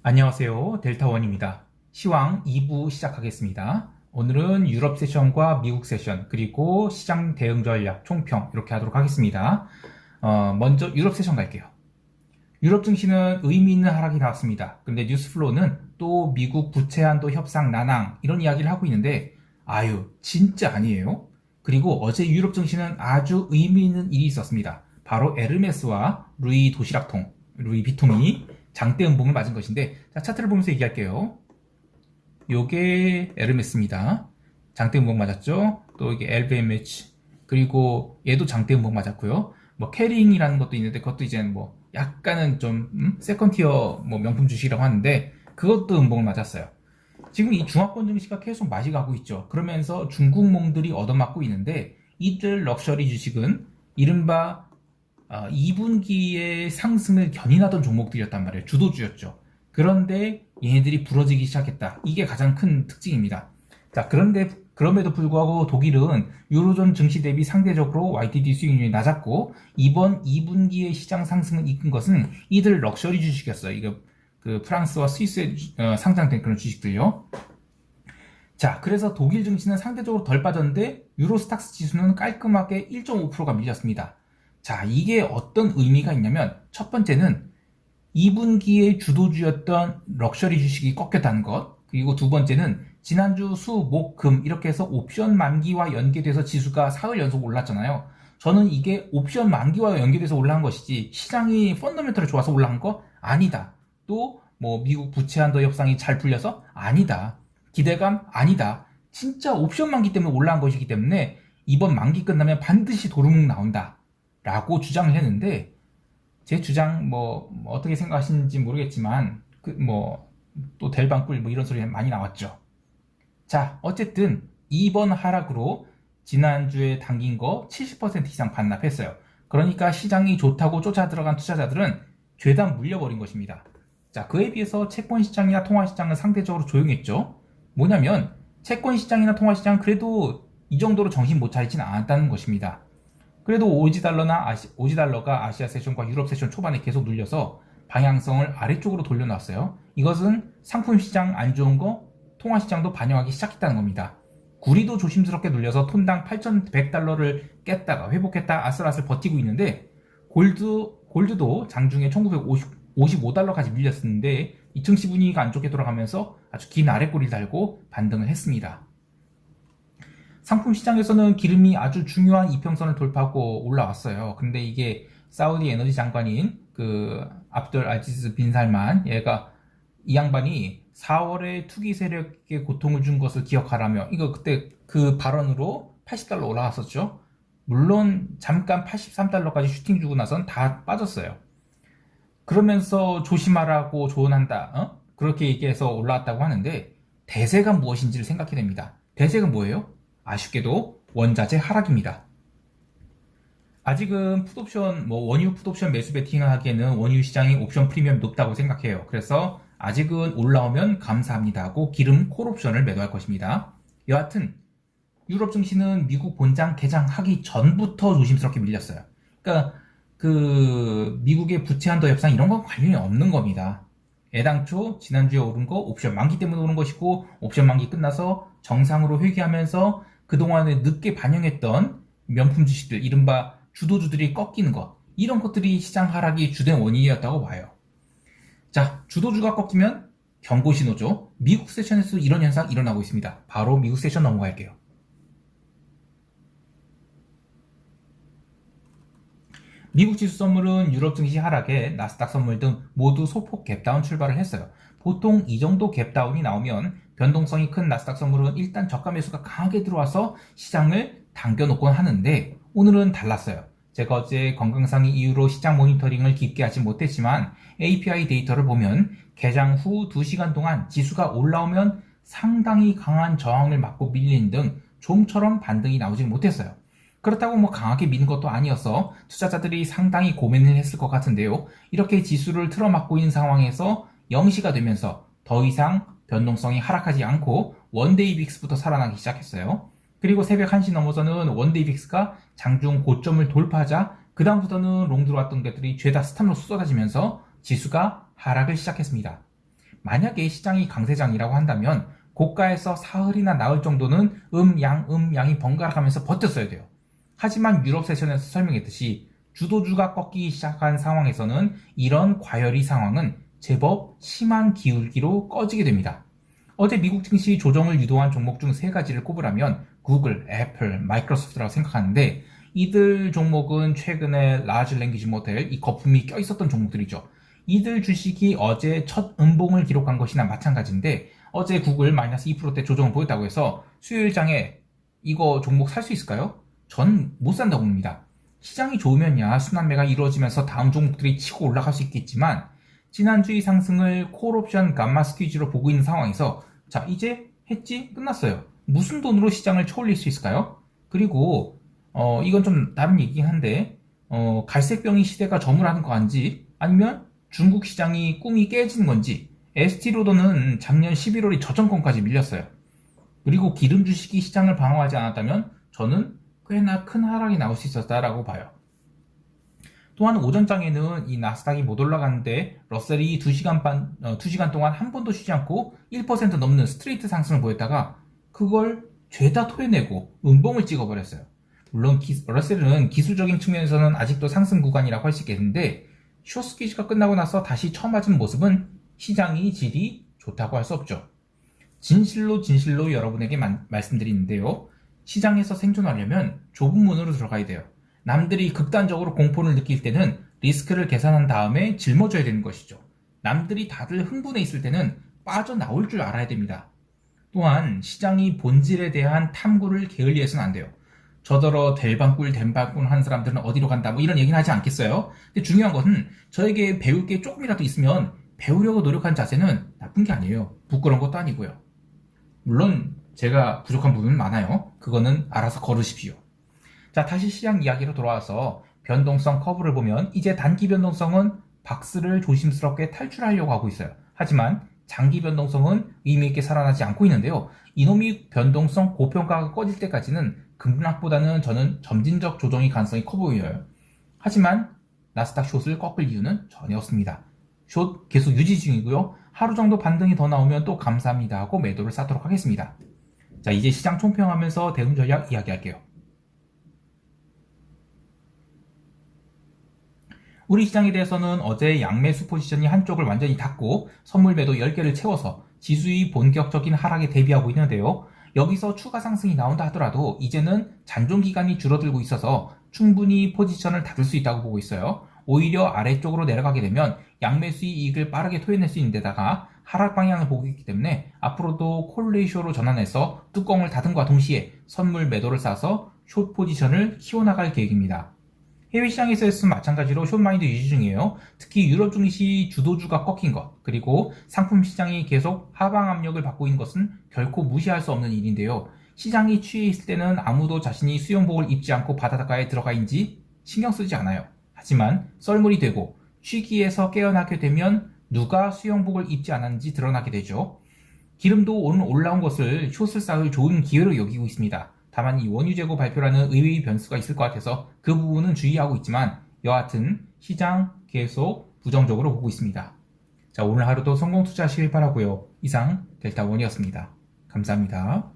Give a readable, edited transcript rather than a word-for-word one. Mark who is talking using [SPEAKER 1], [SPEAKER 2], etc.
[SPEAKER 1] 안녕하세요. 델타원입니다. 시황 2부 시작하겠습니다. 오늘은 유럽 세션과 미국 세션 그리고 시장 대응 전략 총평 이렇게 하도록 하겠습니다. 먼저 유럽 세션 갈게요. 유럽 증시는 의미 있는 하락이 나왔습니다. 근데 뉴스플로우는 또 미국 부채 한도 협상 난항 이런 이야기를 하고 있는데 진짜 아니에요? 그리고 어제 유럽 증시는 아주 의미 있는 일이 있었습니다. 바로 에르메스와 루이 비통이 장대 음봉을 맞은 것인데, 자, 차트를 보면서 얘기할게요. 요게 에르메스입니다. 장대 음봉 맞았죠? 또 이게 LVMH, 그리고 얘도 장대 음봉 맞았고요. 뭐 캐링이라는 것도 있는데 그것도 이제 뭐 약간은 좀 세컨티어 뭐 명품 주식이라고 하는데 그것도 음봉을 맞았어요. 지금 이 중화권 증시가 계속 맛이 가고 있죠. 그러면서 중국몽들이 얻어맞고 있는데 이들 럭셔리 주식은 이른바 2분기의 상승을 견인하던 종목들이었단 말이에요. 주도주였죠. 그런데 얘네들이 부러지기 시작했다. 이게 가장 큰 특징입니다. 자, 그럼에도 불구하고 독일은 유로존 증시 대비 상대적으로 YTD 수익률이 낮았고 이번 2분기의 시장 상승을 이끈 것은 이들 럭셔리 주식이었어요. 이거 그 프랑스와 스위스에 상장된 그런 주식들요. 자, 그래서 독일 증시는 상대적으로 덜 빠졌는데 유로스탁스 지수는 깔끔하게 1.5%가 밀렸습니다. 자, 이게 어떤 의미가 있냐면 첫 번째는 2분기의 주도주였던 럭셔리 주식이 꺾였다는 것, 그리고 두 번째는 지난주 수, 목, 금 이렇게 해서 옵션 만기와 연계돼서 지수가 사흘 연속 올랐잖아요. 저는 이게 옵션 만기와 연계돼서 올라간 것이지 시장이 펀더멘털이 좋아서 올라간 거 아니다. 또 뭐 미국 부채 한도 협상이 잘 풀려서 아니다. 기대감 아니다. 진짜 옵션 만기 때문에 올라간 것이기 때문에 이번 만기 끝나면 반드시 도루묵 나온다 라고 주장을 했는데 제 주장 뭐 어떻게 생각하시는지 모르겠지만 또 델방꿀 뭐 이런 소리 많이 나왔죠. 자, 어쨌든 이번 하락으로 지난주에 당긴 거 70% 이상 반납했어요. 그러니까 시장이 좋다고 쫓아 들어간 투자자들은 죄다 물려버린 것입니다. 자, 그에 비해서 채권 시장이나 통화 시장은 상대적으로 조용했죠. 뭐냐면 채권 시장이나 통화 시장 그래도 이 정도로 정신 못 차리지는 않았다는 것입니다. 그래도 오지달러가 아시아 세션과 유럽 세션 초반에 계속 눌려서 방향성을 아래쪽으로 돌려놨어요. 이것은 상품 시장 안 좋은 거 통화 시장도 반영하기 시작했다는 겁니다. 구리도 조심스럽게 눌려서 톤당 8,100달러를 깼다가 회복했다 아슬아슬 버티고 있는데 골드도 장중에 1955달러까지 밀렸었는데 이 증시 분위기가 안 좋게 돌아가면서 아주 긴 아랫꼬리를 달고 반등을 했습니다. 상품 시장에서는 기름이 아주 중요한 이평선을 돌파하고 올라왔어요. 근데 이게 사우디 에너지 장관인 그 압돌 아지즈 빈 살만 얘가 이 양반이 4월에 투기 세력에 고통을 준 것을 기억하라며 이거 그때 그 발언으로 80달러 올라왔었죠. 물론 잠깐 83달러까지 슈팅 주고 나선 다 빠졌어요. 그러면서 조심하라고 조언한다. 그렇게 얘기해서 올라왔다고 하는데 대세가 무엇인지를 생각해야 됩니다. 대세가 뭐예요? 아쉽게도 원자재 하락입니다. 아직은 원유 풋옵션 매수 베팅을 하기에는 원유 시장이 옵션 프리미엄 높다고 생각해요. 그래서 아직은 올라오면 감사합니다 하고 기름 콜옵션을 매도할 것입니다. 여하튼 유럽 증시는 미국 본장 개장하기 전부터 조심스럽게 밀렸어요. 그러니까 그 미국의 부채 한도 협상 이런 건 관련이 없는 겁니다. 애당초 지난주에 오른 거 옵션 만기 때문에 오른 것이고 옵션 만기 끝나서 정상으로 회귀하면서 그동안에 늦게 반영했던 명품 주식들 이른바 주도주들이 꺾이는 것 이런 것들이 시장 하락이 주된 원인이었다고 봐요. 자, 주도주가 꺾이면 경고 신호죠. 미국 세션에서 이런 현상 일어나고 있습니다. 바로 미국 세션 넘어갈게요. 미국 지수 선물은 유럽 증시 하락에 나스닥 선물 등 모두 소폭 갭다운 출발을 했어요. 보통 이 정도 갭다운이 나오면 변동성이 큰 나스닥 선물은 일단 저가 매수가 강하게 들어와서 시장을 당겨놓곤 하는데 오늘은 달랐어요. 제가 어제 건강상의 이유로 시장 모니터링을 깊게 하지 못했지만 API 데이터를 보면 개장 후 2시간 동안 지수가 올라오면 상당히 강한 저항을 맞고 밀리는 등 좀처럼 반등이 나오지 못했어요. 그렇다고 강하게 미는 것도 아니어서 투자자들이 상당히 고민을 했을 것 같은데요. 이렇게 지수를 틀어막고 있는 상황에서 0시가 되면서 더 이상 변동성이 하락하지 않고 원데이 빅스부터 살아나기 시작했어요. 그리고 새벽 1시 넘어서는 원데이 빅스가 장중 고점을 돌파하자 그 다음부터는 롱 들어왔던 것들이 죄다 스탑로스 쏟아지면서 지수가 하락을 시작했습니다. 만약에 시장이 강세장이라고 한다면 고가에서 사흘이나 나흘 정도는 양이 번갈아 가면서 버텼어야 돼요. 하지만 유럽 세션에서 설명했듯이 주도주가 꺾이기 시작한 상황에서는 이런 과열이 상황은 제법 심한 기울기로 꺼지게 됩니다. 어제 미국 증시 조정을 유도한 종목 중 세 가지를 꼽으라면 구글, 애플, 마이크로소프트라고 생각하는데 이들 종목은 최근에 라지 랭귀지 모델 이 거품이 껴있었던 종목들이죠. 이들 주식이 어제 첫 음봉을 기록한 것이나 마찬가지인데 어제 구글 마이너스 2%대 조정을 보였다고 해서 수요일장에 이거 종목 살 수 있을까요? 전 못 산다고 봅니다. 시장이 좋으면야 순환매가 이루어지면서 다음 종목들이 치고 올라갈 수 있겠지만 지난주의 상승을 콜옵션 감마 스퀴즈로 보고 있는 상황에서 자 이제 했지? 끝났어요. 무슨 돈으로 시장을 쳐올릴 수 있을까요? 그리고 이건 좀 다른 얘기긴 한데 갈색병이 시대가 저물하는 거 아닌지 아니면 중국 시장이 꿈이 깨지는 건지 에스티로더는 작년 11월에 저점권까지 밀렸어요. 그리고 기름 주식이 시장을 방어하지 않았다면 저는 꽤나 큰 하락이 나올 수 있었다라고 봐요. 또한 오전장에는 이 나스닥이 못 올라갔는데 러셀이 2시간 동안 한 번도 쉬지 않고 1% 넘는 스트레이트 상승을 보였다가 그걸 죄다 토해내고 음봉을 찍어버렸어요. 물론 러셀은 기술적인 측면에서는 아직도 상승 구간이라고 할 수 있겠는데 숏스퀴즈가 끝나고 나서 다시 쳐맞은 모습은 시장이 질이 좋다고 할 수 없죠. 진실로 여러분에게 말씀드리는데요. 시장에서 생존하려면 좁은 문으로 들어가야 돼요. 남들이 극단적으로 공포를 느낄 때는 리스크를 계산한 다음에 짊어져야 되는 것이죠. 남들이 다들 흥분해 있을 때는 빠져나올 줄 알아야 됩니다. 또한 시장이 본질에 대한 탐구를 게을리해서는 안 돼요. 저더러 델방꿀 하는 사람들은 어디로 간다 뭐 이런 얘기는 하지 않겠어요. 근데 중요한 것은 저에게 배울 게 조금이라도 있으면 배우려고 노력한 자세는 나쁜 게 아니에요. 부끄러운 것도 아니고요. 물론 제가 부족한 부분은 많아요. 그거는 알아서 걸으십시오. 자, 다시 시장 이야기로 돌아와서 변동성 커브를 보면 이제 단기 변동성은 박스를 조심스럽게 탈출하려고 하고 있어요. 하지만 장기 변동성은 의미있게 살아나지 않고 있는데요. 이놈이 변동성 고평가가 꺼질 때까지는 급락보다는 저는 점진적 조정의 가능성이 커 보여요. 하지만 나스닥 숏을 꺾을 이유는 전혀 없습니다. 숏 계속 유지 중이고요. 하루 정도 반등이 더 나오면 또 감사합니다 하고 매도를 쌓도록 하겠습니다. 자, 이제 시장 총평하면서 대응 전략 이야기할게요. 우리 시장에 대해서는 어제 양매수 포지션이 한쪽을 완전히 닫고 선물 매도 10개를 채워서 지수의 본격적인 하락에 대비하고 있는데요. 여기서 추가 상승이 나온다 하더라도 이제는 잔존 기간이 줄어들고 있어서 충분히 포지션을 닫을 수 있다고 보고 있어요. 오히려 아래쪽으로 내려가게 되면 양매수의 이익을 빠르게 토해낼 수 있는 데다가 하락 방향을 보고 있기 때문에 앞으로도 콜 레이쇼로 전환해서 뚜껑을 닫음과 동시에 선물 매도를 싸서 숏 포지션을 키워나갈 계획입니다. 해외 시장에서는 마찬가지로 숏마인드 유지 중이에요. 특히 유럽 증시 주도주가 꺾인 것, 그리고 상품 시장이 계속 하방 압력을 받고 있는 것은 결코 무시할 수 없는 일인데요. 시장이 취해 있을 때는 아무도 자신이 수영복을 입지 않고 바닷가에 들어가인지 신경 쓰지 않아요. 하지만 썰물이 되고 취기에서 깨어나게 되면 누가 수영복을 입지 않았는지 드러나게 되죠. 기름도 오늘 올라온 것을 숏을 쌓을 좋은 기회로 여기고 있습니다. 다만 이 원유 재고 발표라는 의외의 변수가 있을 것 같아서 그 부분은 주의하고 있지만 여하튼 시장 계속 부정적으로 보고 있습니다. 자, 오늘 하루도 성공 투자하시길 바라고요. 이상 델타원이었습니다. 감사합니다.